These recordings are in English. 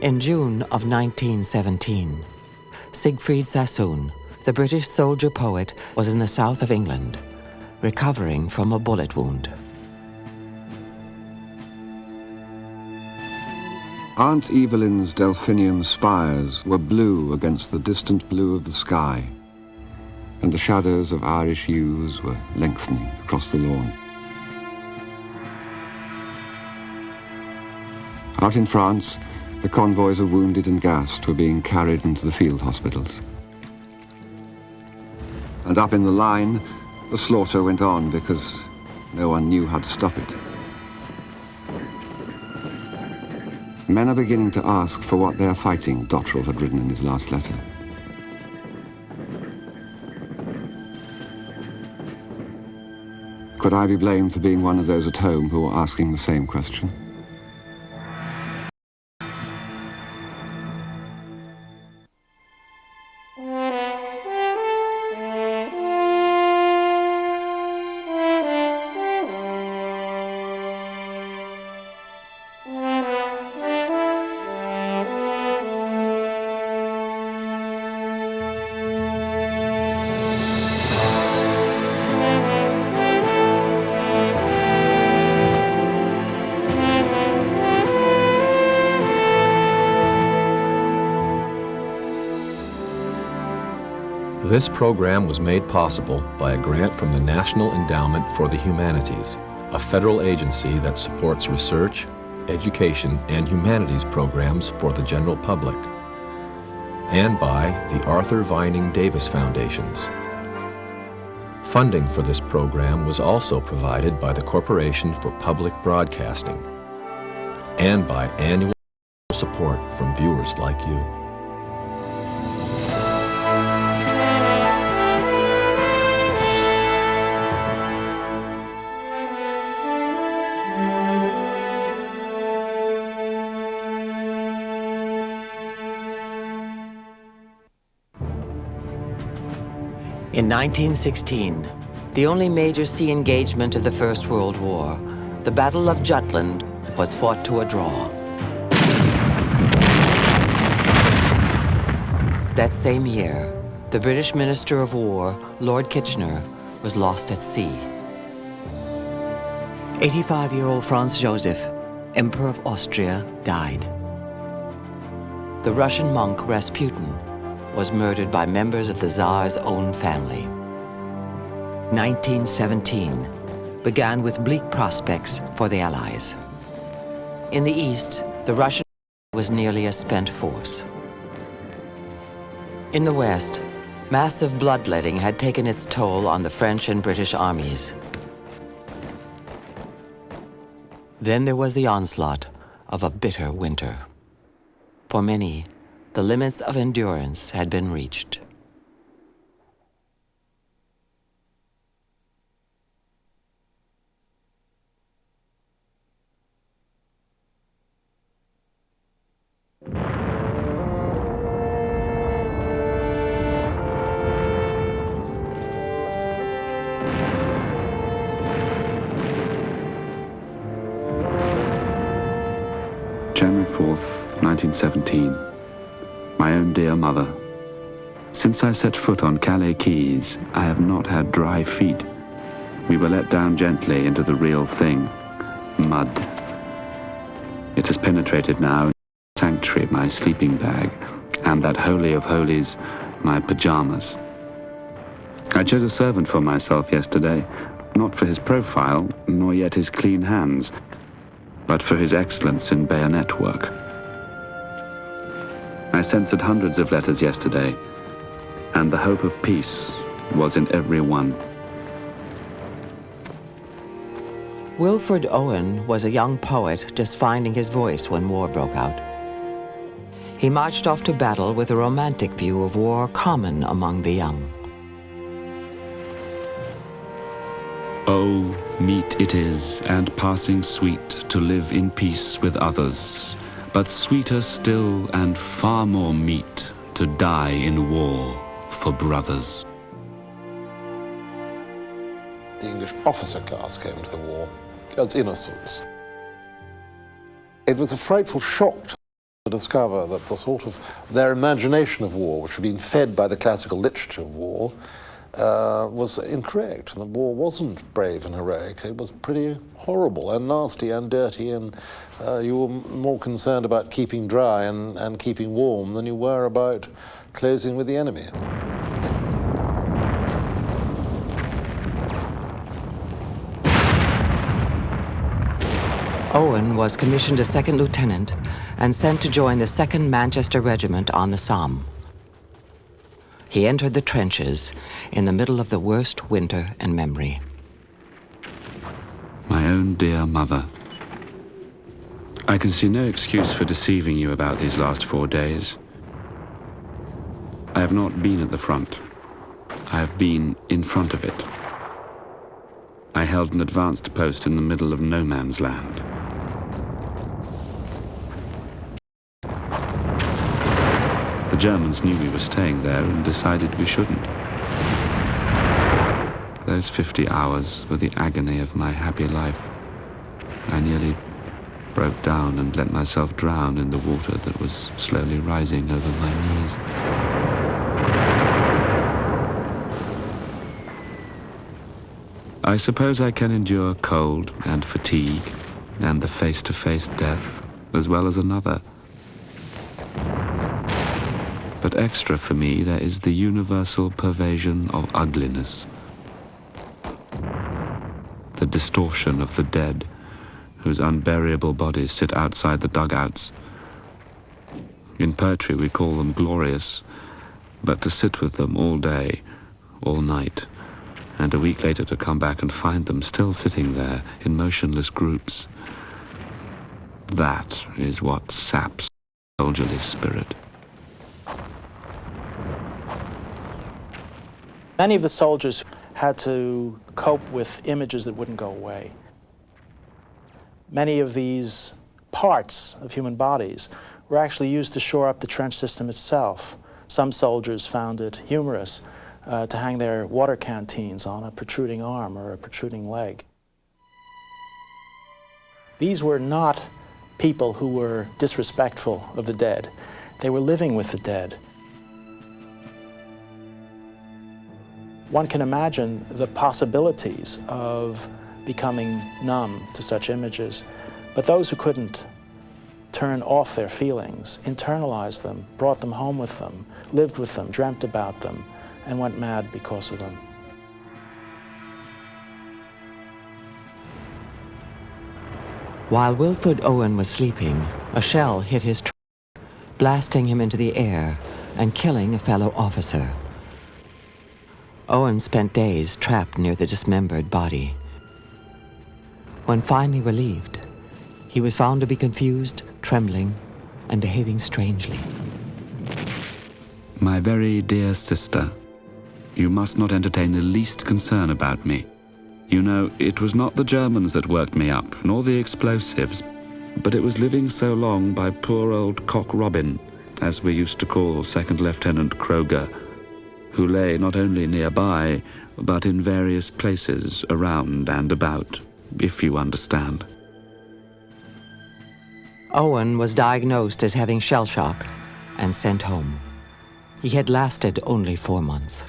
In June of 1917, Siegfried Sassoon, the British soldier-poet, was in the south of England, recovering from a bullet wound. Aunt Evelyn's delphinium spires were blue against the distant blue of the sky, and the shadows of Irish yews were lengthening across the lawn. Out in France, the convoys of wounded and gassed were being carried into the field hospitals. And up in the line, the slaughter went on because no one knew how to stop it. Men are beginning to ask for what they are fighting, Dottrell had written in his last letter. Could I be blamed for being one of those at home who are asking the same question? This program was made possible by a grant from the National Endowment for the Humanities, a federal agency that supports research, education, and humanities programs for the general public, and by the Arthur Vining Davis Foundations. Funding for this program was also provided by the Corporation for Public Broadcasting and by annual support from viewers like you. In 1916, the only major sea engagement of the First World War, the Battle of Jutland, was fought to a draw. That same year, the British Minister of War, Lord Kitchener, was lost at sea. 85-year-old Franz Joseph, Emperor of Austria, died. The Russian monk Rasputin was murdered by members of the Tsar's own family. 1917 began with bleak prospects for the Allies. In the East, the Russian was nearly a spent force. In the West, massive bloodletting had taken its toll on the French and British armies. Then there was the onslaught of a bitter winter. For many, the limits of endurance had been reached. January 4th, 1917. My own dear mother. Since I set foot on Calais quays, I have not had dry feet. We were let down gently into the real thing, mud. It has penetrated now, sanctuary, my sleeping bag, and that holy of holies, my pajamas. I chose a servant for myself yesterday, not for his profile, nor yet his clean hands, but for his excellence in bayonet work. I censored hundreds of letters yesterday, and the hope of peace was in every one. Wilfred Owen was a young poet just finding his voice when war broke out. He marched off to battle with a romantic view of war common among the young. Oh, meet it is, and passing sweet, to live in peace with others, but sweeter still and far more meet to die in war for brothers. The English officer class came to the war as innocents. It was a frightful shock to discover that their imagination of war, which had been fed by the classical literature of war, was incorrect. And the war wasn't brave and heroic. It was pretty horrible and nasty and dirty, and you were more concerned about keeping dry and keeping warm than you were about closing with the enemy. Owen was commissioned a second lieutenant and sent to join the 2nd Manchester Regiment on the Somme. He entered the trenches in the middle of the worst winter in memory. My own dear mother. I can see no excuse for deceiving you about these last 4 days. I have not been at the front. I have been in front of it. I held an advanced post in the middle of no man's land. The Germans knew we were staying there and decided we shouldn't. Those 50 hours were the agony of my happy life. I nearly broke down and let myself drown in the water that was slowly rising over my knees. I suppose I can endure cold and fatigue and the face-to-face death as well as another. But extra for me, there is the universal pervasion of ugliness. The distortion of the dead, whose unburyable bodies sit outside the dugouts. In poetry we call them glorious, but to sit with them all day, all night, and a week later to come back and find them still sitting there in motionless groups, that is what saps soldierly spirit. Many of the soldiers had to cope with images that wouldn't go away. Many of these parts of human bodies were actually used to shore up the trench system itself. Some soldiers found it humorous to hang their water canteens on a protruding arm or a protruding leg. These were not people who were disrespectful of the dead. They were living with the dead. One can imagine the possibilities of becoming numb to such images, but those who couldn't turn off their feelings, internalized them, brought them home with them, lived with them, dreamt about them, and went mad because of them. While Wilfred Owen was sleeping, a shell hit his truck, blasting him into the air and killing a fellow officer. Owen spent days trapped near the dismembered body. When finally relieved, he was found to be confused, trembling, and behaving strangely. My very dear sister, you must not entertain the least concern about me. You know, it was not the Germans that worked me up, nor the explosives, but it was living so long by poor old Cock Robin, as we used to call Second Lieutenant Kroger, who lay not only nearby, but in various places around and about, if you understand. Owen was diagnosed as having shell shock and sent home. He had lasted only 4 months.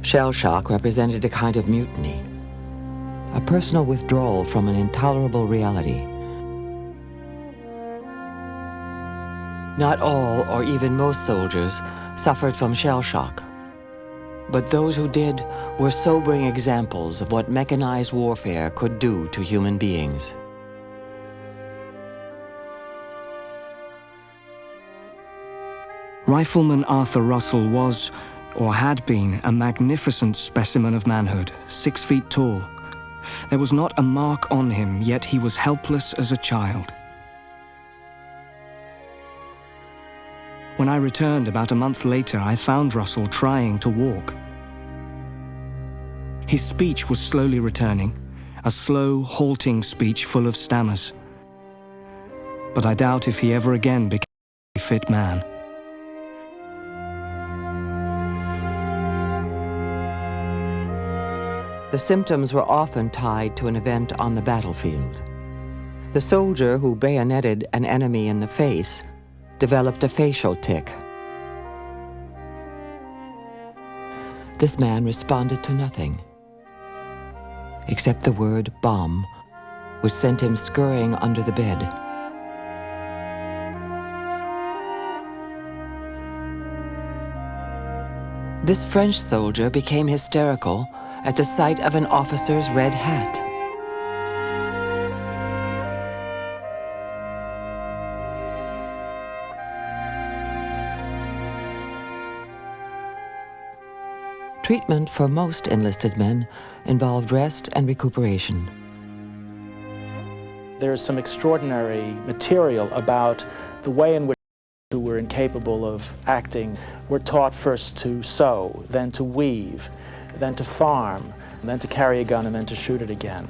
Shell shock represented a kind of mutiny, a personal withdrawal from an intolerable reality. Not all, or even most soldiers, suffered from shell shock. But those who did were sobering examples of what mechanized warfare could do to human beings. Rifleman Arthur Russell was, or had been, a magnificent specimen of manhood, 6 feet tall. There was not a mark on him, yet he was helpless as a child. When I returned about a month later, I found Russell trying to walk. His speech was slowly returning, a slow, halting speech full of stammers. But I doubt if he ever again became fit man. The symptoms were often tied to an event on the battlefield. The soldier who bayoneted an enemy in the face developed a facial tic. This man responded to nothing, except the word bomb, which sent him scurrying under the bed. This French soldier became hysterical at the sight of an officer's red hat. Treatment for most enlisted men involved rest and recuperation. There is some extraordinary material about the way in which who were incapable of acting were taught first to sew, then to weave, then to farm, then to carry a gun, and then to shoot it again.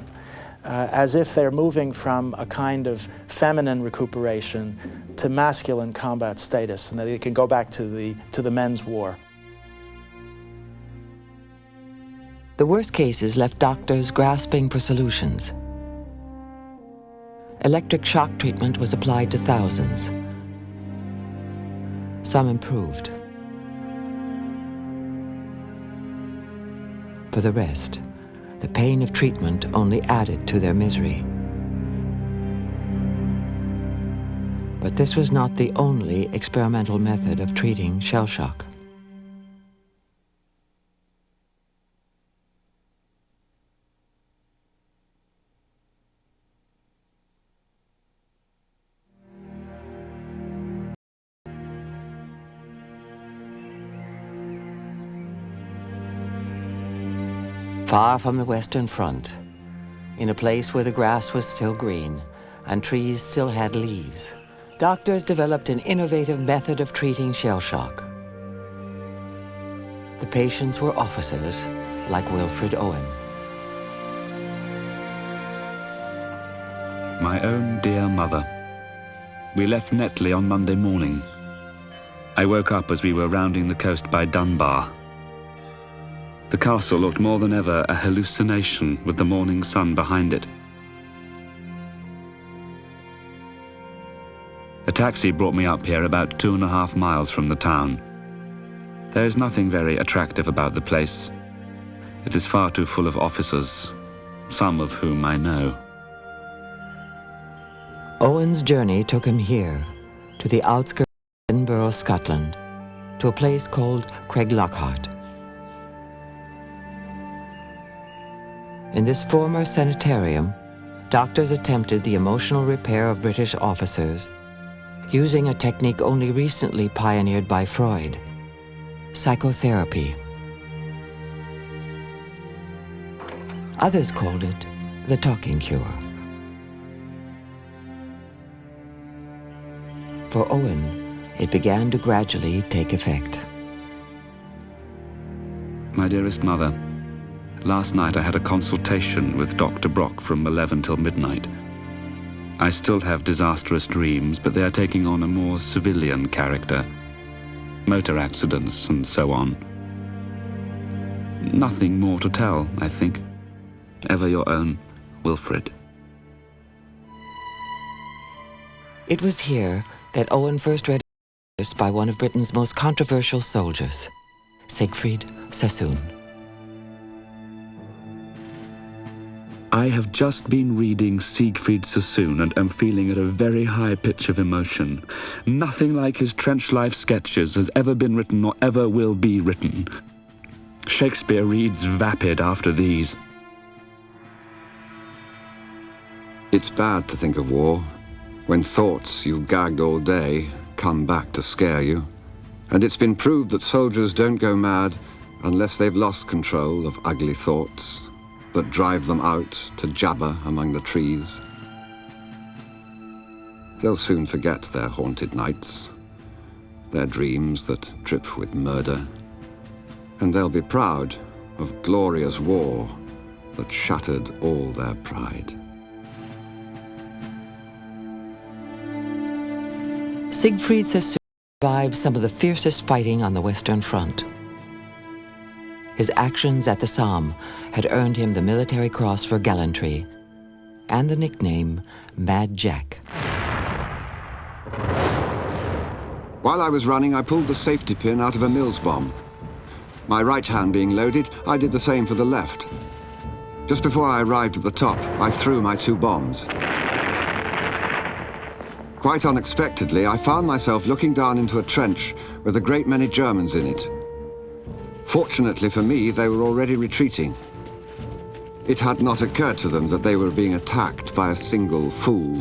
As if they're moving from a kind of feminine recuperation to masculine combat status, and that they can go back to the men's war. The worst cases left doctors grasping for solutions. Electric shock treatment was applied to thousands. Some improved. For the rest, the pain of treatment only added to their misery. But this was not the only experimental method of treating shell shock. Far from the Western Front, in a place where the grass was still green and trees still had leaves, doctors developed an innovative method of treating shell shock. The patients were officers like Wilfred Owen. My own dear mother. We left Netley on Monday morning. I woke up as we were rounding the coast by Dunbar. The castle looked more than ever a hallucination with the morning sun behind it. A taxi brought me up here about 2.5 miles from the town. There is nothing very attractive about the place. It is far too full of officers, some of whom I know. Owen's journey took him here, to the outskirts of Edinburgh, Scotland, to a place called Craiglockhart. In this former sanitarium, doctors attempted the emotional repair of British officers using a technique only recently pioneered by Freud, psychotherapy. Others called it the talking cure. For Owen, it began to gradually take effect. My dearest mother, last night I had a consultation with Dr. Brock from 11 till midnight. I still have disastrous dreams, but they are taking on a more civilian character. Motor accidents and so on. Nothing more to tell, I think. Ever your own, Wilfred. It was here that Owen first read by one of Britain's most controversial soldiers, Siegfried Sassoon. I have just been reading Siegfried Sassoon and am feeling at a very high pitch of emotion. Nothing like his trench life sketches has ever been written or ever will be written. Shakespeare reads vapid after these. It's bad to think of war, when thoughts you gagged all day come back to scare you. And it's been proved that soldiers don't go mad unless they've lost control of ugly thoughts that drive them out to jabber among the trees. They'll soon forget their haunted nights, their dreams that drip with murder, and they'll be proud of glorious war that shattered all their pride. Siegfried Sassoon survived some of the fiercest fighting on the Western Front. His actions at the Somme had earned him the Military Cross for gallantry and the nickname Mad Jack. While I was running, I pulled the safety pin out of a Mills bomb. My right hand being loaded, I did the same for the left. Just before I arrived at the top, I threw my 2 bombs. Quite unexpectedly, I found myself looking down into a trench with a great many Germans in it. Fortunately for me, they were already retreating. It had not occurred to them that they were being attacked by a single fool.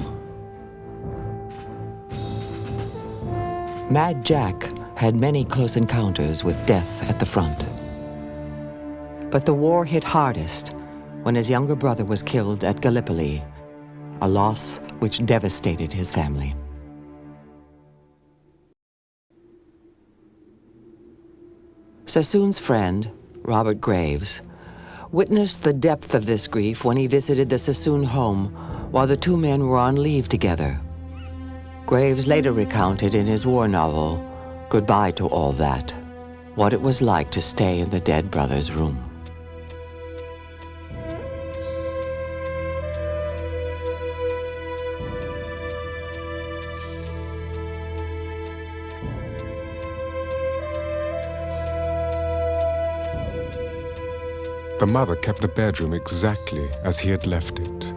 Mad Jack had many close encounters with death at the front. But the war hit hardest when his younger brother was killed at Gallipoli, a loss which devastated his family. Sassoon's friend, Robert Graves, witnessed the depth of this grief when he visited the Sassoon home while the 2 men were on leave together. Graves later recounted in his war novel, Goodbye to All That, what it was like to stay in the dead brother's room. The mother kept the bedroom exactly as he had left it,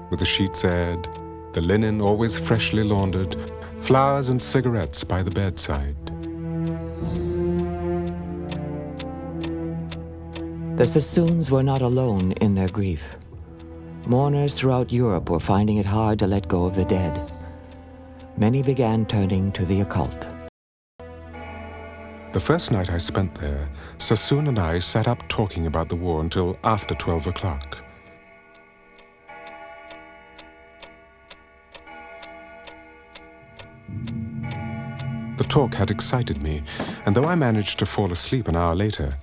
with the sheets aired, the linen always freshly laundered, flowers and cigarettes by the bedside. The Sassoons were not alone in their grief. Mourners throughout Europe were finding it hard to let go of the dead. Many began turning to the occult. The first night I spent there, Sassoon and I sat up talking about the war until after 12 o'clock. The talk had excited me, and though I managed to fall asleep an hour later,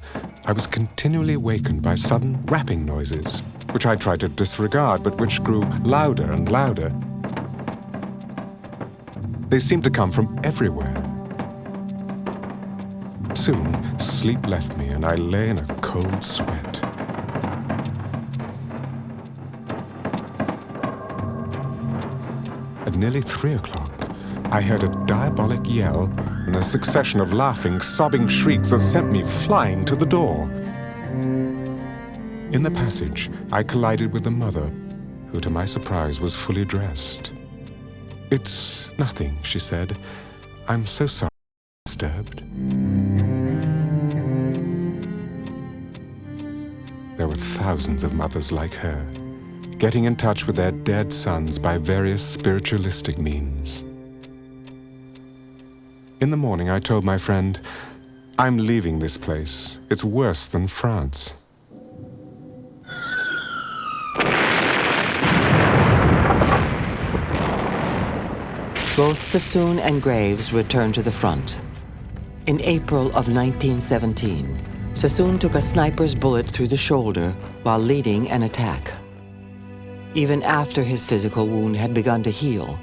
I was continually wakened by sudden rapping noises, which I tried to disregard, but which grew louder and louder. They seemed to come from everywhere. Soon, sleep left me, and I lay in a cold sweat. At nearly 3 o'clock, I heard a diabolic yell and a succession of laughing, sobbing shrieks that sent me flying to the door. In the passage, I collided with the mother, who, to my surprise, was fully dressed. "It's nothing," she said. "I'm so sorry I'm disturbed." There were thousands of mothers like her, getting in touch with their dead sons by various spiritualistic means. In the morning, I told my friend, "I'm leaving this place. It's worse than France." Both Sassoon and Graves returned to the front. In April of 1917, Sassoon took a sniper's bullet through the shoulder while leading an attack. Even after his physical wound had begun to heal,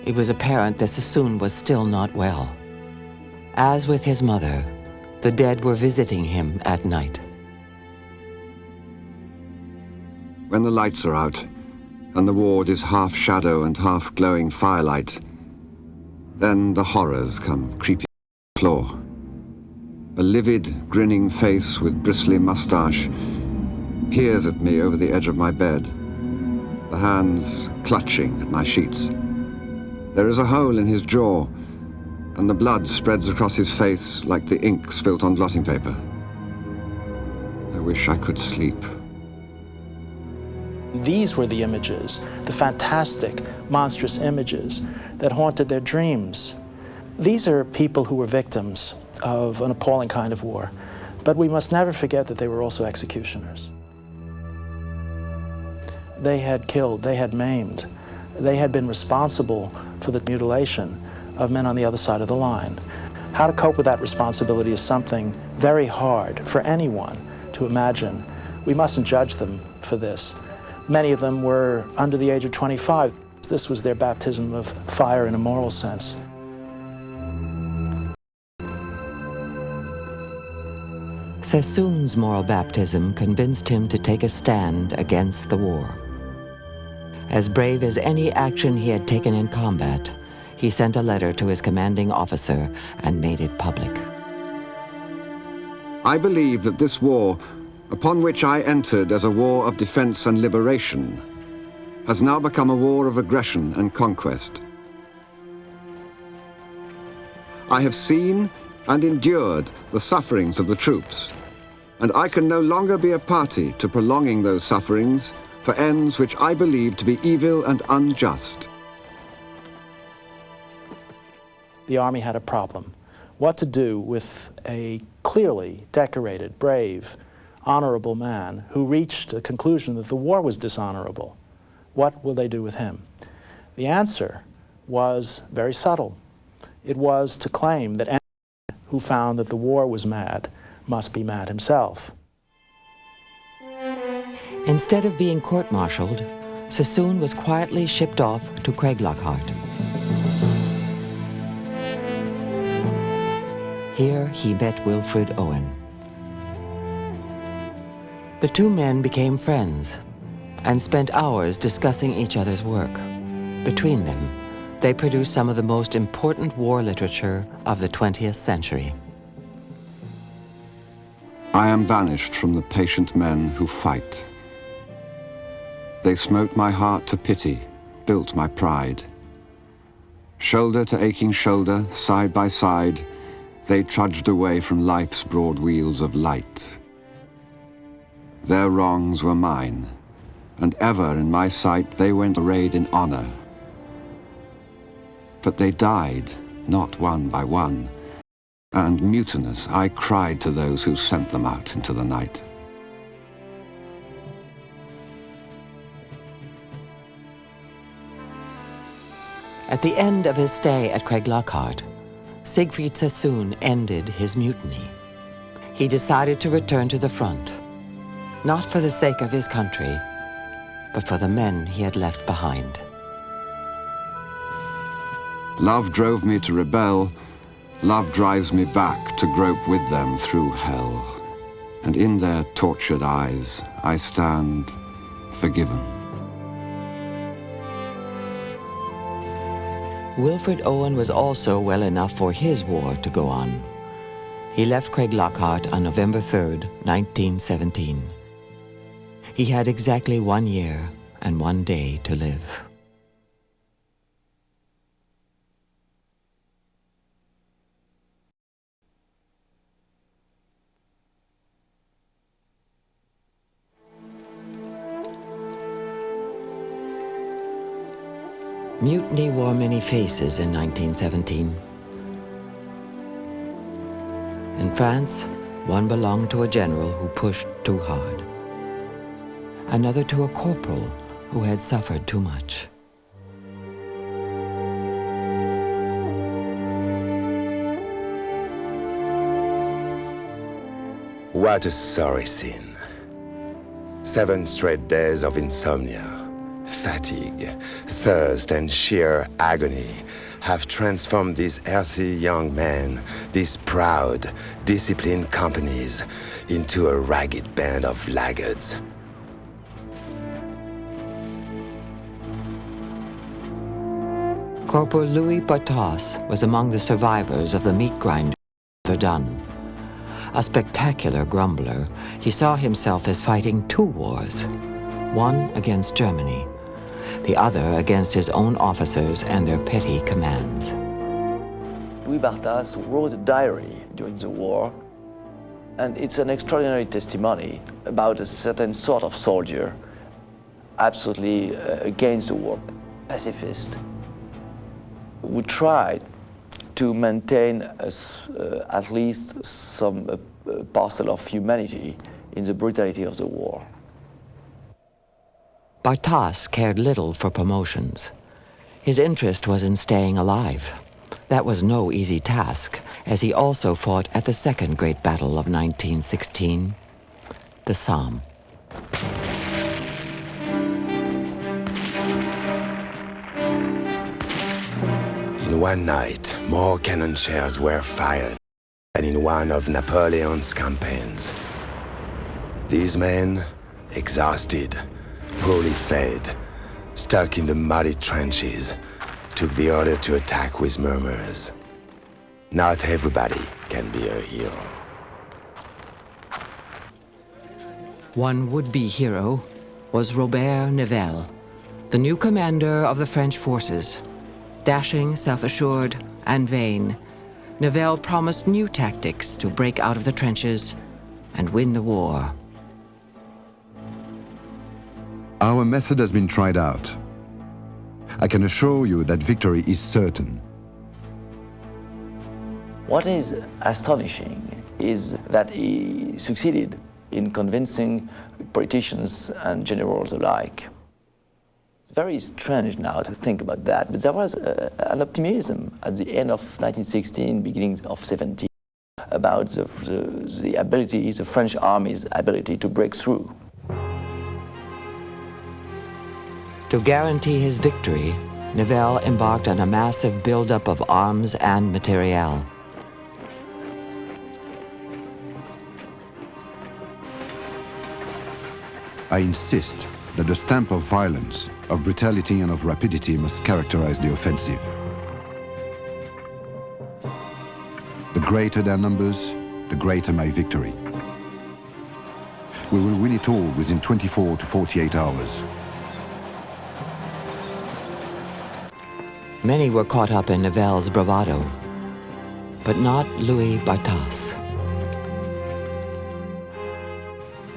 it was apparent that Sassoon was still not well. As with his mother, the dead were visiting him at night. When the lights are out, and the ward is half shadow and half glowing firelight, then the horrors come creeping on the floor. A livid, grinning face with bristly mustache peers at me over the edge of my bed, the hands clutching at my sheets. There is a hole in his jaw, and the blood spreads across his face like the ink spilt on blotting paper. I wish I could sleep. These were the images, the fantastic, monstrous images that haunted their dreams. These are people who were victims of an appalling kind of war, but we must never forget that they were also executioners. They had killed, they had maimed, they had been responsible for the mutilation of men on the other side of the line. How to cope with that responsibility is something very hard for anyone to imagine. We mustn't judge them for this. Many of them were under the age of 25. This was their baptism of fire in a moral sense. Sassoon's moral baptism convinced him to take a stand against the war. As brave as any action he had taken in combat, he sent a letter to his commanding officer and made it public. I believe that this war, upon which I entered as a war of defense and liberation, has now become a war of aggression and conquest. I have seen and endured the sufferings of the troops, and I can no longer be a party to prolonging those sufferings for ends which I believe to be evil and unjust. The army had a problem. What to do with a clearly decorated, brave, honorable man who reached the conclusion that the war was dishonorable? What will they do with him? The answer was very subtle. It was to claim that anyone who found that the war was mad must be mad himself. Instead of being court-martialed, Sassoon was quietly shipped off to Craiglockhart. Here he met Wilfred Owen. The two men became friends and spent hours discussing each other's work. Between them, they produced some of the most important war literature of the 20th century. I am banished from the patient men who fight. They smote my heart to pity, built my pride. Shoulder to aching shoulder, side by side, they trudged away from life's broad wheels of light. Their wrongs were mine, and ever in my sight they went arrayed in honor. But they died, not one by one, and mutinous I cried to those who sent them out into the night. At the end of his stay at Craiglockhart, Siegfried Sassoon ended his mutiny. He decided to return to the front, not for the sake of his country, but for the men he had left behind. Love drove me to rebel, love drives me back to grope with them through hell. And in their tortured eyes, I stand forgiven. Wilfred Owen was also well enough for his war to go on. He left Craiglockhart on November 3rd, 1917. He had exactly 1 year and 1 day to live. Mutiny wore many faces in 1917. In France, one belonged to a general who pushed too hard. Another to a corporal who had suffered too much. What a sorry scene. 7 straight days of insomnia, fatigue, thirst, and sheer agony have transformed these healthy young men, these proud, disciplined companies, into a ragged band of laggards. Corporal Louis Bartas was among the survivors of the meat grinder at Verdun. A spectacular grumbler, he saw himself as fighting 2 wars, one against Germany, the other against his own officers and their petty commands. Louis Bartas wrote a diary during the war, and it's an extraordinary testimony about a certain sort of soldier, absolutely against the war, pacifist, who tried to maintain at least some parcel of humanity in the brutality of the war. Bartas cared little for promotions. His interest was in staying alive. That was no easy task, as he also fought at the second great battle of 1916, the Somme. In one night, more cannon shells were fired and in one of Napoleon's campaigns. These men, exhausted, poorly fed, stuck in the muddy trenches, took the order to attack with murmurs. Not everybody can be a hero. One would-be hero was Robert Nivelle, the new commander of the French forces. Dashing, self-assured, and vain, Nivelle promised new tactics to break out of the trenches and win the war. Our method has been tried out. I can assure you that victory is certain. What is astonishing is that he succeeded in convincing politicians and generals alike. It's very strange now to think about that, but there was an optimism at the end of 1916, beginning of 17, about the ability, the French army's ability to break through. To guarantee his victory, Nivelle embarked on a massive buildup of arms and materiel. I insist that the stamp of violence, of brutality and of rapidity must characterize the offensive. The greater their numbers, the greater my victory. We will win it all within 24 to 48 hours. Many were caught up in Nivelle's bravado, but not Louis Barthas.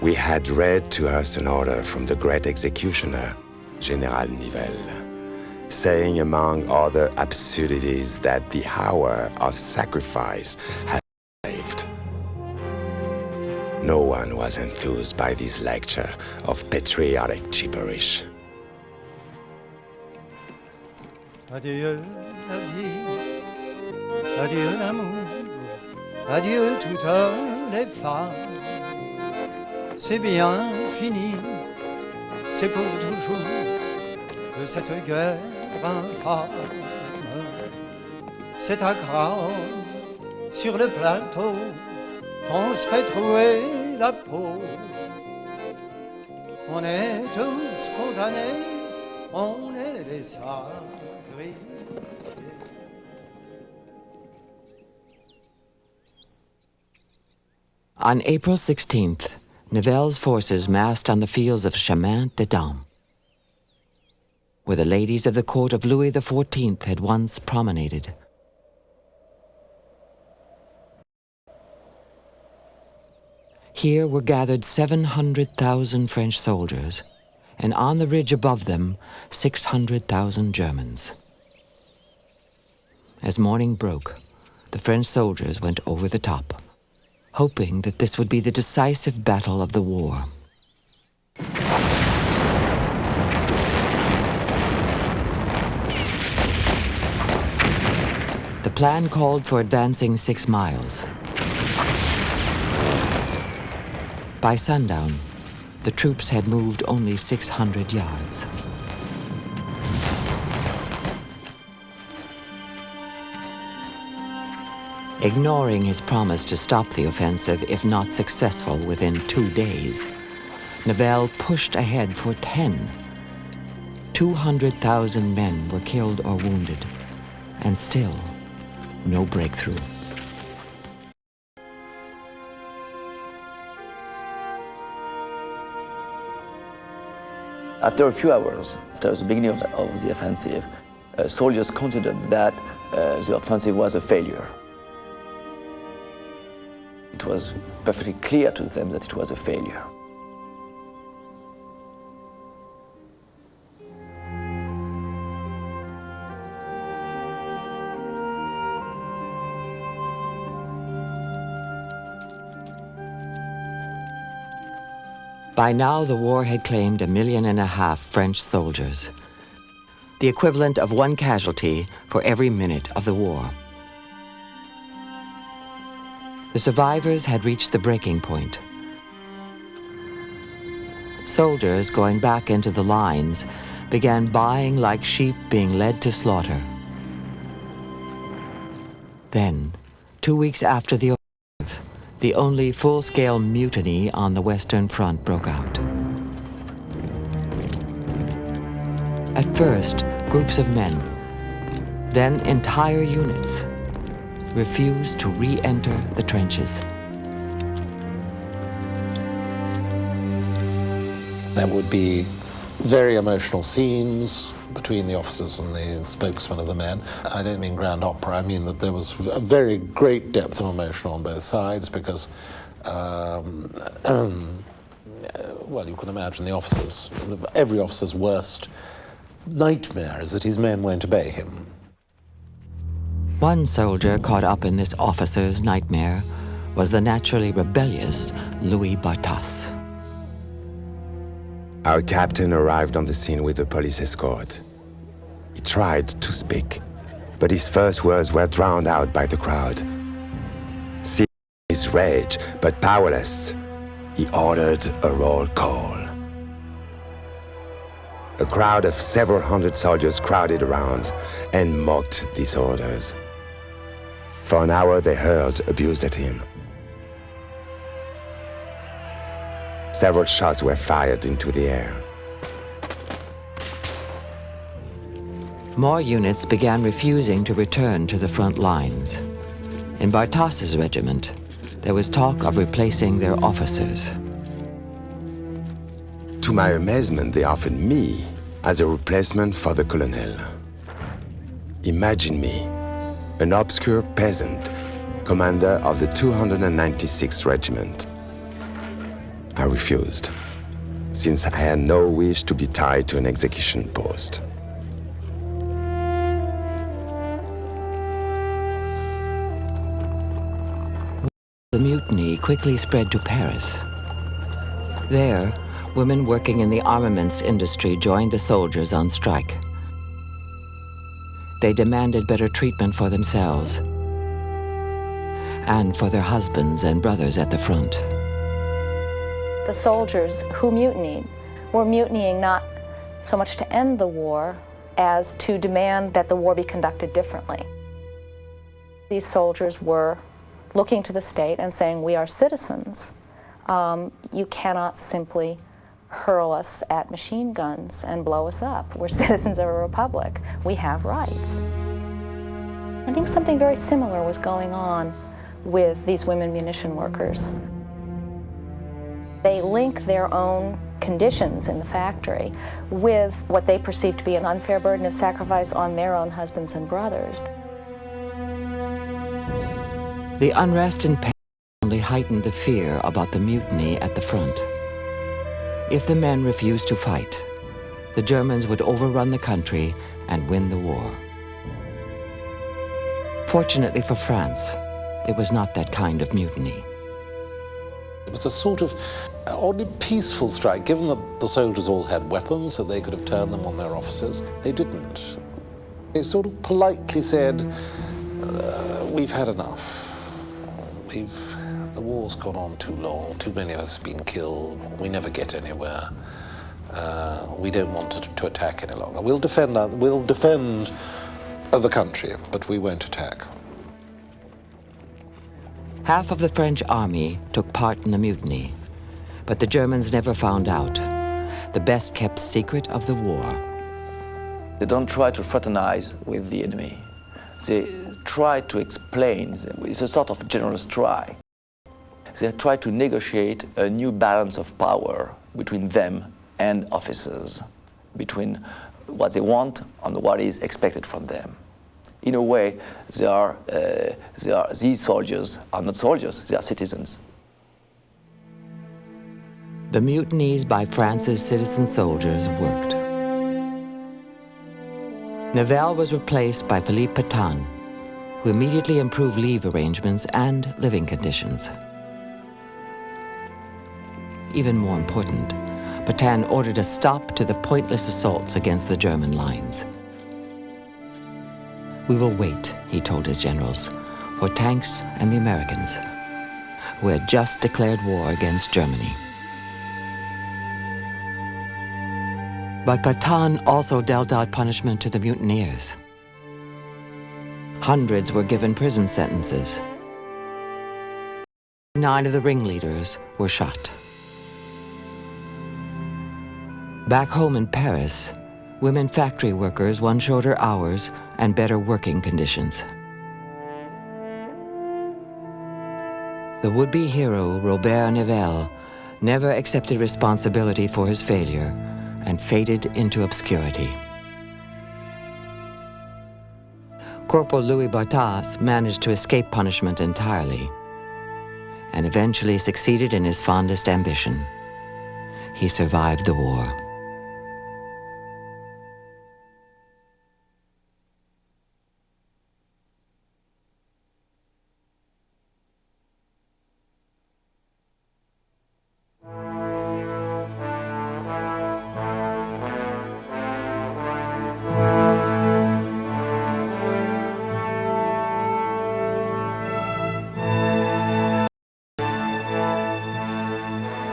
We had read to us an order from the great executioner, General Nivelle, saying among other absurdities that the hour of sacrifice had arrived. No one was enthused by this lecture of patriotic gibberish. Adieu la vie, adieu l'amour, adieu toutes les femmes. C'est bien fini, c'est pour toujours de cette guerre infâme. C'est à Grasse, sur le plateau, qu'on se fait trouer la peau. On est tous condamnés, on est des sacrifiés. On April 16th, Nivelle's forces massed on the fields of Chemin-des-Dames, where the ladies of the court of Louis XIV had once promenaded. Here were gathered 700,000 French soldiers, and on the ridge above them, 600,000 Germans. As morning broke, the French soldiers went over the top, hoping that this would be the decisive battle of the war. The plan called for advancing 6 miles. By sundown, the troops had moved only 600 yards. Ignoring his promise to stop the offensive if not successful within 2 days, Nivelle pushed ahead for 10. 200,000 men were killed or wounded, and still no breakthrough. After a few hours, after the beginning of the offensive, soldiers considered that the offensive was a failure. It was perfectly clear to them that it was a failure. By now, the war had claimed 1.5 million French soldiers, the equivalent of 1 casualty for every minute of the war. The survivors had reached the breaking point. Soldiers going back into the lines began buying like sheep being led to slaughter. Then, 2 weeks after the the only full-scale mutiny on the Western Front broke out. At first, groups of men, then entire units, refused to re-enter the trenches. There would be very emotional scenes between the officers and the spokesman of the men. I don't mean grand opera, I mean that there was a very great depth of emotion on both sides because, well, you can imagine the officers, every officer's worst nightmare is that his men won't obey him. One soldier caught up in this officer's nightmare was the naturally rebellious Louis Bartas. Our captain arrived on the scene with a police escort. He tried to speak, but his first words were drowned out by the crowd. Seeing his rage, but powerless, he ordered a roll call. A crowd of several hundred soldiers crowded around and mocked these orders. For an hour they hurled abuse at him. Several shots were fired into the air. More units began refusing to return to the front lines. In Bartas's regiment, there was talk of replacing their officers. To my amazement, they offered me as a replacement for the colonel. Imagine me, an obscure peasant, commander of the 296th Regiment. I refused, since I had no wish to be tied to an execution post. The mutiny quickly spread to Paris. There, women working in the armaments industry joined the soldiers on strike. They demanded better treatment for themselves and for their husbands and brothers at the front. The soldiers who mutinied were mutinying not so much to end the war as to demand that the war be conducted differently. These soldiers were looking to the state and saying, we are citizens. You cannot simply hurl us at machine guns and blow us up. We're citizens of a republic. We have rights. I think something very similar was going on with these women munition workers. They link their own conditions in the factory with what they perceive to be an unfair burden of sacrifice on their own husbands and brothers. The unrest in Paris only heightened the fear about the mutiny at the front. If the men refused to fight, the Germans would overrun the country and win the war. Fortunately for France, it was not that kind of mutiny. It was a sort of oddly peaceful strike, given that the soldiers all had weapons, so they could have turned them on their officers. They didn't. They sort of politely said, we've had enough. The war's gone on too long, too many of us have been killed, we never get anywhere. We don't want to attack any longer. We'll defend the country, but we won't attack. Half of the French army took part in the mutiny, but the Germans never found out. The best-kept secret of the war. They don't try to fraternize with the enemy. They try to explain, it's a sort of general strike. They try to negotiate a new balance of power between them and officers, between what they want and what is expected from them. In a way, these soldiers are not soldiers, they are citizens. The mutinies by France's citizen soldiers worked. Nivelle was replaced by Philippe Pétain, who immediately improved leave arrangements and living conditions. Even more important, Pétain ordered a stop to the pointless assaults against the German lines. We will wait, he told his generals, for tanks and the Americans, who had just declared war against Germany. But Pétain also dealt out punishment to the mutineers. Hundreds were given prison sentences. 9 of the ringleaders were shot. Back home in Paris, women factory workers won shorter hours and better working conditions. The would-be hero, Robert Nivelle, never accepted responsibility for his failure and faded into obscurity. Corporal Louis Bartas managed to escape punishment entirely and eventually succeeded in his fondest ambition. He survived the war.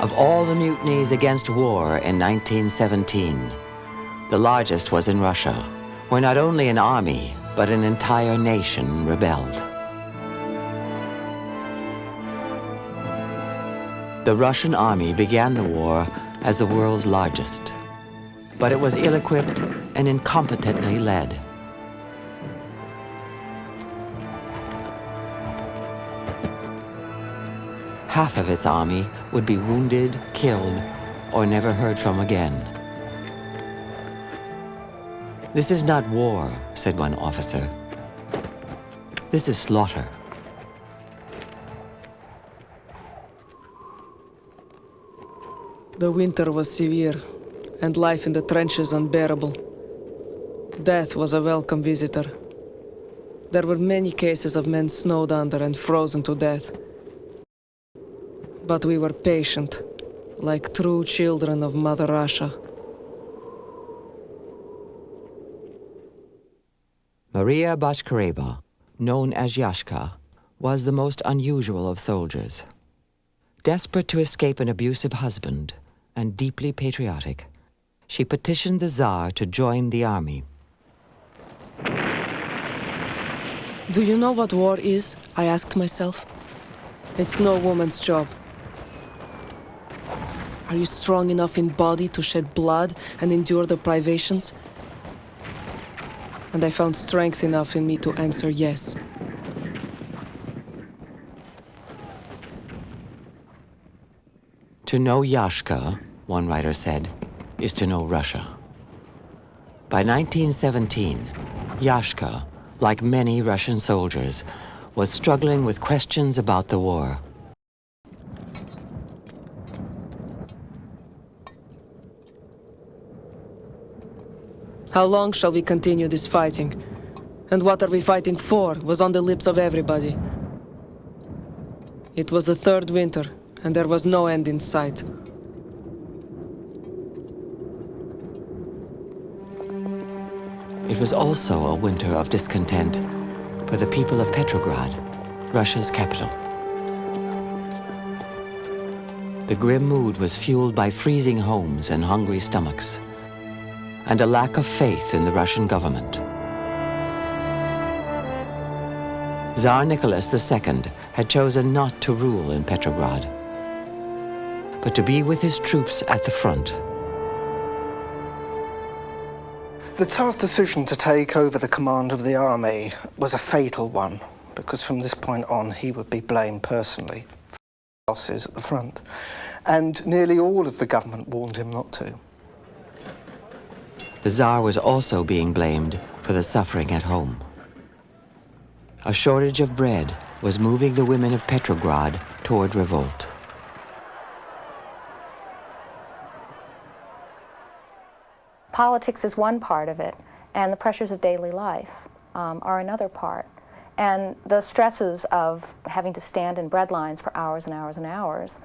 Of all the mutinies against war in 1917, the largest was in Russia, where not only an army, but an entire nation rebelled. The Russian army began the war as the world's largest, but it was ill-equipped and incompetently led. Half of its army would be wounded, killed, or never heard from again. "This is not war," said one officer. "This is slaughter." The winter was severe, and life in the trenches unbearable. Death was a welcome visitor. There were many cases of men snowed under and frozen to death. But we were patient, like true children of Mother Russia. Maria Bashkareva, known as Yashka, was the most unusual of soldiers. Desperate to escape an abusive husband and deeply patriotic, she petitioned the Tsar to join the army. Do you know what war is? I asked myself. It's no woman's job. Are you strong enough in body to shed blood and endure the privations? And I found strength enough in me to answer yes. To know Yashka, one writer said, is to know Russia. By 1917, Yashka, like many Russian soldiers, was struggling with questions about the war. How long shall we continue this fighting? And what are we fighting for was on the lips of everybody. It was the third winter, and there was no end in sight. It was also a winter of discontent for the people of Petrograd, Russia's capital. The grim mood was fueled by freezing homes and hungry stomachs, and a lack of faith in the Russian government. Tsar Nicholas II had chosen not to rule in Petrograd, but to be with his troops at the front. The Tsar's decision to take over the command of the army was a fatal one, because from this point on he would be blamed personally for losses at the front. And nearly all of the government warned him not to. The Tsar was also being blamed for the suffering at home. A shortage of bread was moving the women of Petrograd toward revolt. Politics is one part of it, and the pressures of daily life are another part. And the stresses of having to stand in bread lines for hours and hours and hours,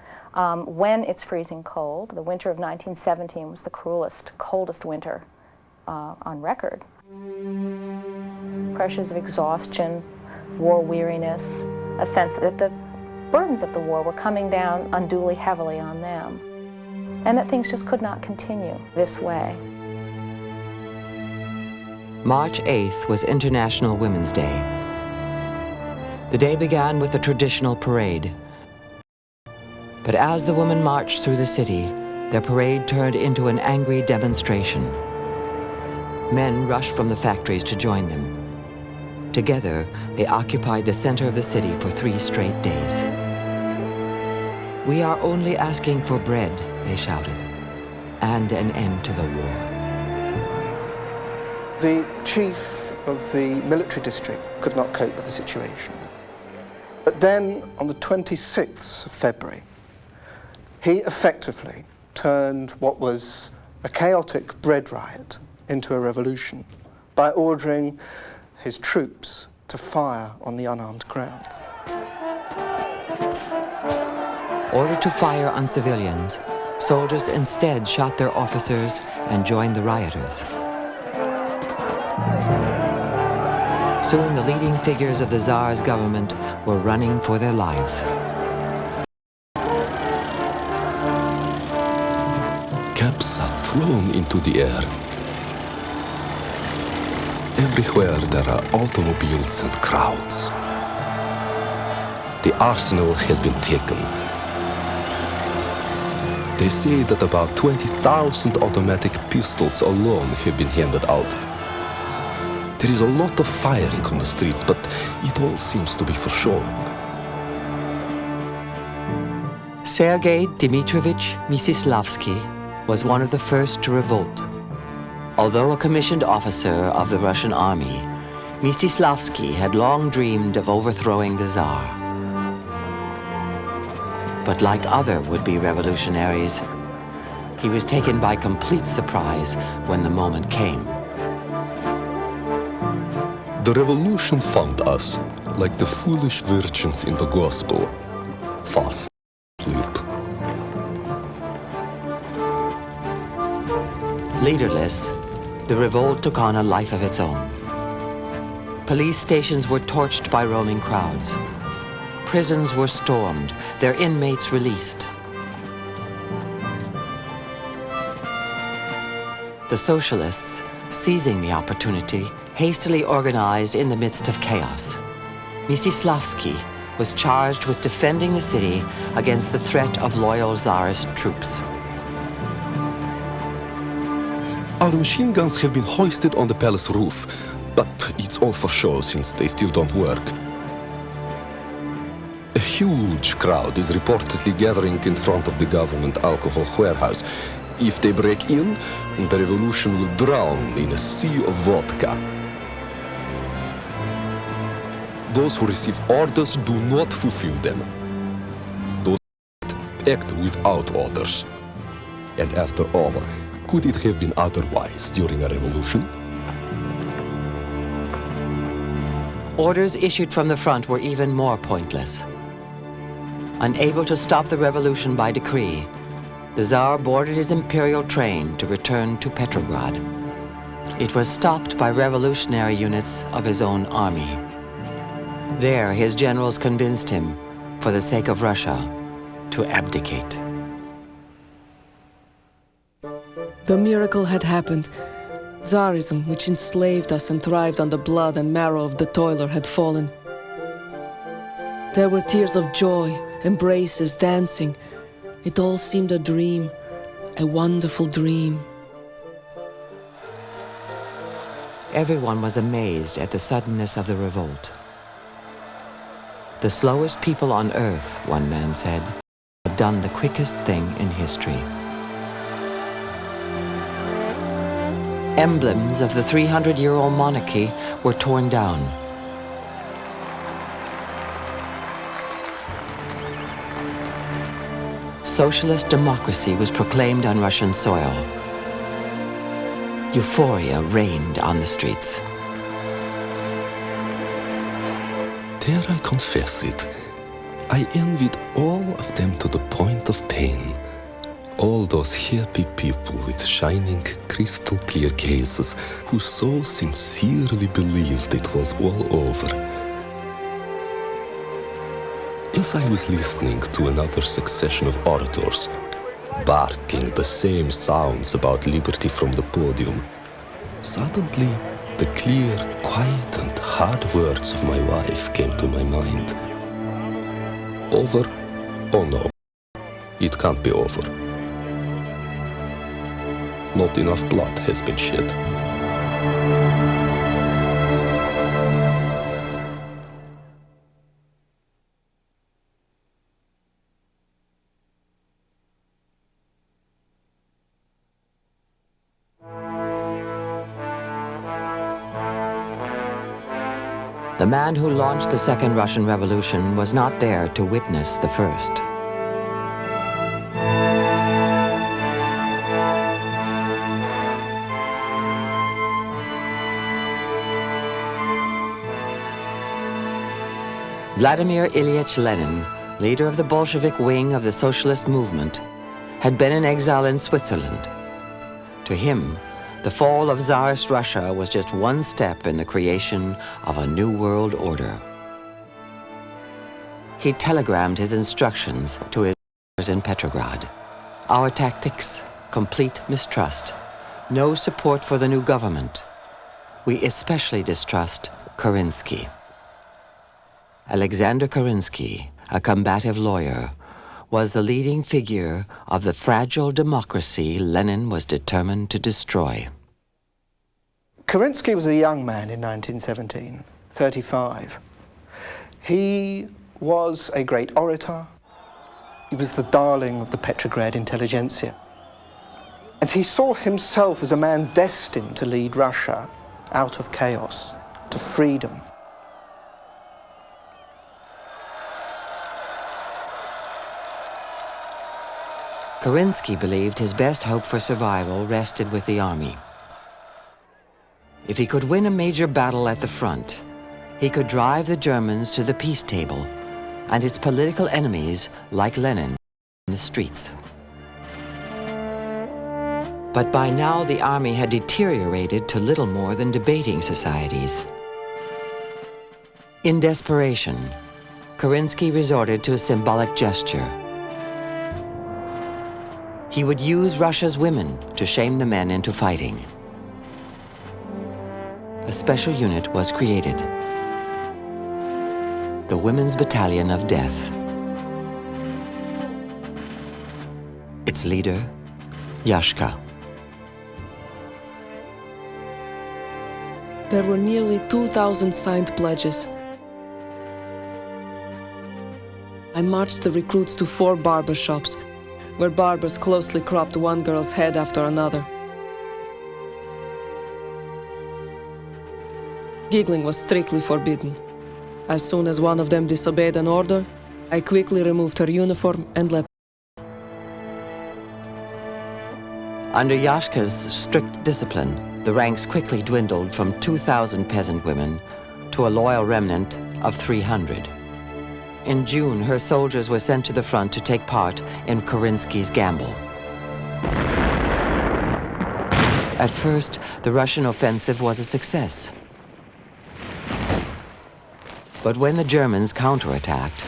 when it's freezing cold. The winter of 1917 was the cruelest, coldest winter on record. Pressures of exhaustion, war weariness, a sense that the burdens of the war were coming down unduly heavily on them, and that things just could not continue this way. March 8th was International Women's Day. The day began with a traditional parade. But as the women marched through the city, their parade turned into an angry demonstration. Men rushed from the factories to join them. Together, they occupied the center of the city for 3 straight days. "We are only asking for bread," they shouted, "and an end to the war." The chief of the military district could not cope with the situation. But then, on the 26th of February, he effectively turned what was a chaotic bread riot into a revolution by ordering his troops to fire on the unarmed crowds. Ordered to fire on civilians, soldiers instead shot their officers and joined the rioters. Soon the leading figures of the Tsar's government were running for their lives. Caps are thrown into the air. Everywhere there are automobiles and crowds. The arsenal has been taken. They say that about 20,000 automatic pistols alone have been handed out. There is a lot of firing on the streets, but it all seems to be for show. Sergei Dmitrovich Mstislavsky was one of the first to revolt. Although a commissioned officer of the Russian army, Mstislavsky had long dreamed of overthrowing the Tsar. But like other would-be revolutionaries, he was taken by complete surprise when the moment came. The revolution found us like the foolish virgins in the gospel, fast asleep. Leaderless, the revolt took on a life of its own. Police stations were torched by roaming crowds. Prisons were stormed, their inmates released. The socialists, seizing the opportunity, hastily organized in the midst of chaos. Mstislavsky was charged with defending the city against the threat of loyal Tsarist troops. Our machine guns have been hoisted on the palace roof, but it's all for show since they still don't work. A huge crowd is reportedly gathering in front of the government alcohol warehouse. If they break in, the revolution will drown in a sea of vodka. Those who receive orders do not fulfill them. Those act without orders. And after all, could it have been otherwise during a revolution? Orders issued from the front were even more pointless. Unable to stop the revolution by decree, the Tsar boarded his imperial train to return to Petrograd. It was stopped by revolutionary units of his own army. There, his generals convinced him, for the sake of Russia, to abdicate. The miracle had happened. Tsarism, which enslaved us and thrived on the blood and marrow of the toiler, had fallen. There were tears of joy, embraces, dancing. It all seemed a dream, a wonderful dream. Everyone was amazed at the suddenness of the revolt. The slowest people on earth, one man said, had done the quickest thing in history. Emblems of the 300-year-old monarchy were torn down. Socialist democracy was proclaimed on Russian soil. Euphoria reigned on the streets. Dare I confess it, I envied all of them to the point of pain. All those happy people with shining, crystal-clear cases who so sincerely believed it was all over. As I was listening to another succession of orators, barking the same sounds about liberty from the podium, suddenly the clear, quiet and hard words of my wife came to my mind. Over or no? It can't be over. Not enough blood has been shed. The man who launched the Second Russian Revolution was not there to witness the first. Vladimir Ilyich Lenin, leader of the Bolshevik wing of the socialist movement, had been in exile in Switzerland. To him, the fall of Tsarist Russia was just one step in the creation of a new world order. He telegrammed his instructions to his soldiers in Petrograd. Our tactics, complete mistrust, no support for the new government. We especially distrust Kerensky. Alexander Kerensky, a combative lawyer, was the leading figure of the fragile democracy Lenin was determined to destroy. Kerensky was a young man in 1917, 35. He was a great orator. He was the darling of the Petrograd intelligentsia. And he saw himself as a man destined to lead Russia out of chaos to freedom. Kerensky believed his best hope for survival rested with the army. If he could win a major battle at the front, he could drive the Germans to the peace table and his political enemies, like Lenin, in the streets. But by now the army had deteriorated to little more than debating societies. In desperation, Kerensky resorted to a symbolic gesture. He would use Russia's women to shame the men into fighting. A special unit was created, the Women's Battalion of Death. Its leader, Yashka. There were nearly 2,000 signed pledges. I marched the recruits to 4 barber shops, where barbers closely cropped one girl's head after another. Giggling was strictly forbidden. As soon as one of them disobeyed an order, I quickly removed her uniform and let her. Under Yashka's strict discipline, the ranks quickly dwindled from 2,000 peasant women to a loyal remnant of 300. In June, her soldiers were sent to the front to take part in Kerensky's gamble. At first, the Russian offensive was a success. But when the Germans counterattacked,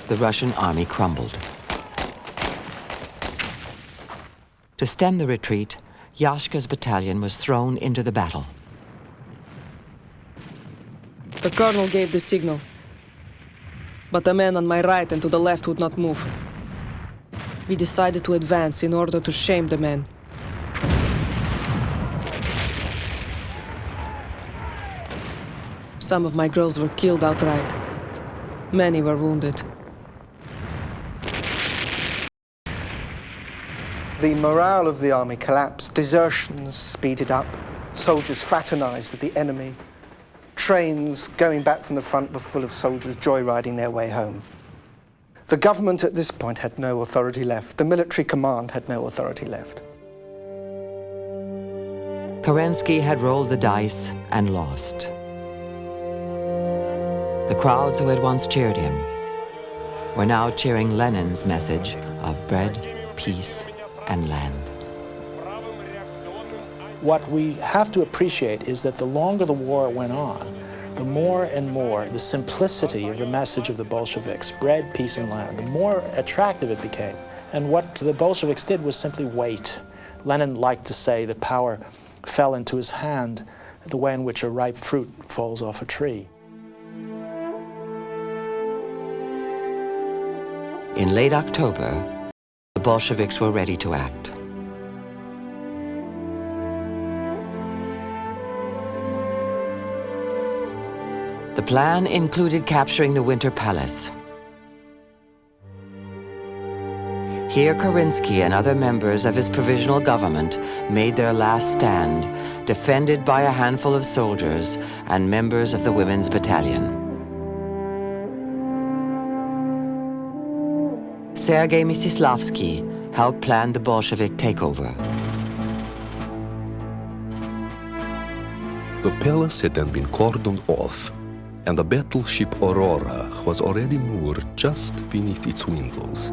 the Russian army crumbled. To stem the retreat, Yashka's battalion was thrown into the battle. The colonel gave the signal, but the men on my right and to the left would not move. We decided to advance in order to shame the men. Some of my girls were killed outright. Many were wounded. The morale of the army collapsed, desertions speeded up, soldiers fraternized with the enemy. Trains going back from the front were full of soldiers joyriding their way home. The government at this point had no authority left. The military command had no authority left. Kerensky had rolled the dice and lost. The crowds who had once cheered him were now cheering Lenin's message of bread, peace, and land. What we have to appreciate is that the longer the war went on, the more and more the simplicity of the message of the Bolsheviks, bread, peace, and land, the more attractive it became. And what the Bolsheviks did was simply wait. Lenin liked to say that power fell into his hand the way in which a ripe fruit falls off a tree. In late October, the Bolsheviks were ready to act. The plan included capturing the Winter Palace. Here, Kerensky and other members of his provisional government made their last stand, defended by a handful of soldiers and members of the Women's Battalion. Sergei Mstislavsky helped plan the Bolshevik takeover. The palace had then been cordoned off, and the battleship Aurora was already moored just beneath its windows.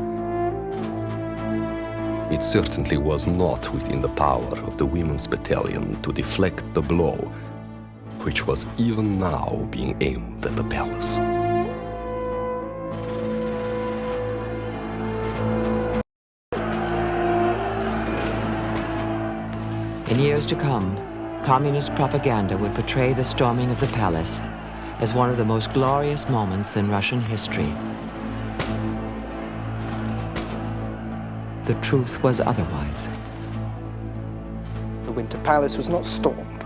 It certainly was not within the power of the Women's Battalion to deflect the blow, which was even now being aimed at the palace. In years to come, communist propaganda would portray the storming of the palace as one of the most glorious moments in Russian history. The truth was otherwise. The Winter Palace was not stormed.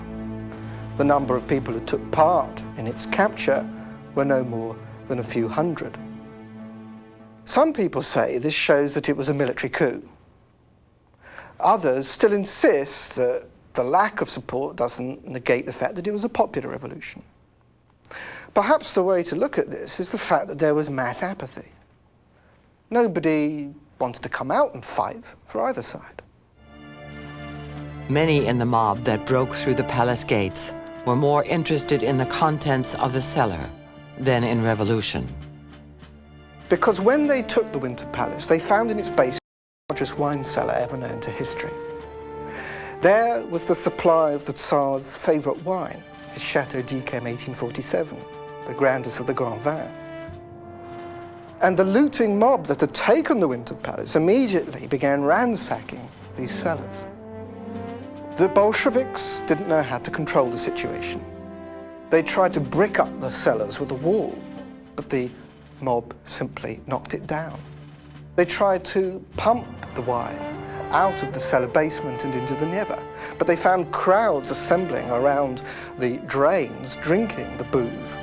The number of people who took part in its capture were no more than a few hundred. Some people say this shows that it was a military coup. Others still insist that the lack of support doesn't negate the fact that it was a popular revolution. Perhaps the way to look at this is the fact that there was mass apathy. Nobody wanted to come out and fight for either side. Many in the mob that broke through the palace gates were more interested in the contents of the cellar than in revolution. Because when they took the Winter Palace, they found in its base the largest wine cellar ever known to history. There was the supply of the Tsar's favorite wine, his Chateau d'Yquem 1847, the grandest of the Grand Vin. And the looting mob that had taken the Winter Palace immediately began ransacking these cellars. The Bolsheviks didn't know how to control the situation. They tried to brick up the cellars with a wall, but the mob simply knocked it down. They tried to pump the wine out of the cellar basement and into the Neva, but they found crowds assembling around the drains, drinking the booze.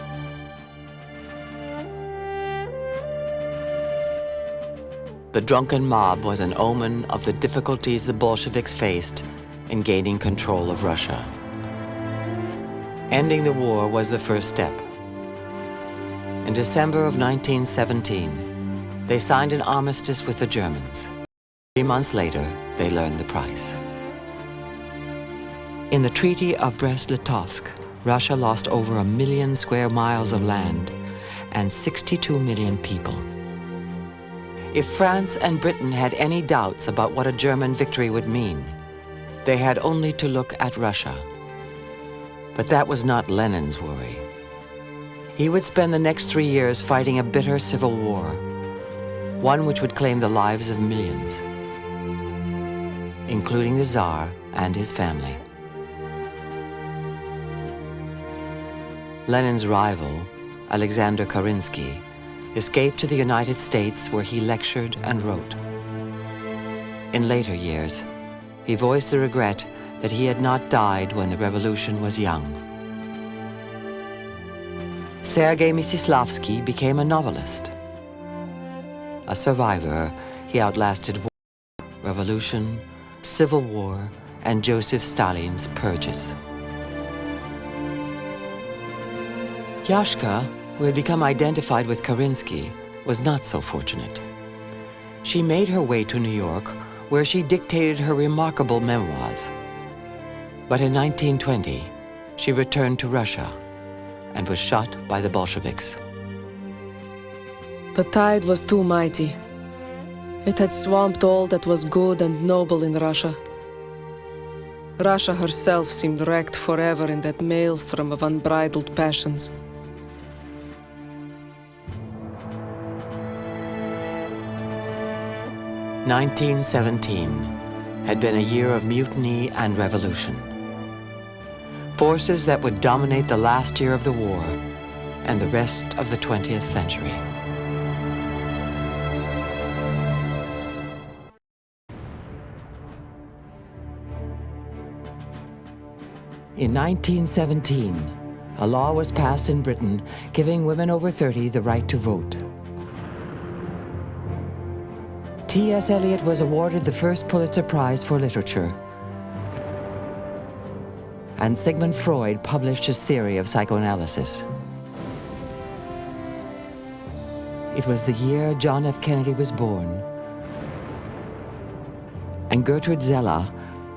The drunken mob was an omen of the difficulties the Bolsheviks faced in gaining control of Russia. Ending the war was the first step. In December of 1917, they signed an armistice with the Germans. 3 months later, they learned the price. In the Treaty of Brest-Litovsk, Russia lost over 1 million square miles of land and 62 million people. If France and Britain had any doubts about what a German victory would mean, they had only to look at Russia. But that was not Lenin's worry. He would spend the next 3 years fighting a bitter civil war, one which would claim the lives of millions, including the Tsar and his family. Lenin's rival, Alexander Kerensky, escaped to the United States where he lectured and wrote. In later years, he voiced the regret that he had not died when the revolution was young. Sergei Mstislavsky became a novelist. A survivor, he outlasted war, revolution, civil war, and Joseph Stalin's purges. Yashka, who had become identified with Kerensky, was not so fortunate. She made her way to New York, where she dictated her remarkable memoirs. But in 1920, she returned to Russia and was shot by the Bolsheviks. The tide was too mighty. It had swamped all that was good and noble in Russia. Russia herself seemed wrecked forever in that maelstrom of unbridled passions. "1917 had been a year of mutiny and revolution. Forces that would dominate the last year of the war and the rest of the 20th century. In 1917, a law was passed in Britain giving women over 30 the right to vote. T.S. Eliot was awarded the first Pulitzer Prize for Literature, and Sigmund Freud published his theory of psychoanalysis. It was the year John F. Kennedy was born, and Gertrude Zeller,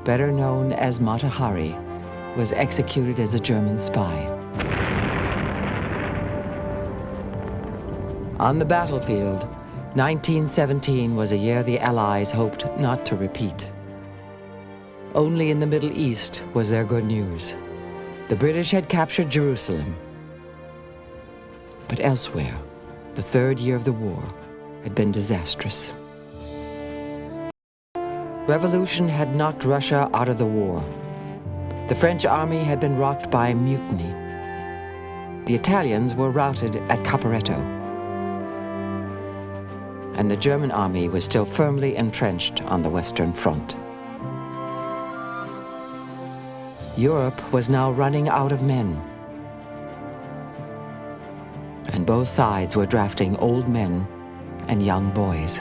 better known as Mata Hari, was executed as a German spy. On the battlefield, 1917 was a year the Allies hoped not to repeat. Only in the Middle East was there good news. The British had captured Jerusalem. But elsewhere, the third year of the war had been disastrous. Revolution had knocked Russia out of the war. The French army had been rocked by mutiny. The Italians were routed at Caporetto. And the German army was still firmly entrenched on the Western Front. Europe was now running out of men. And both sides were drafting old men and young boys.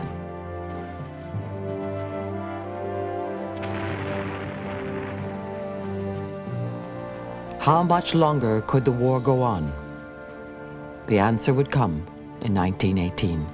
How much longer could the war go on? The answer would come in 1918.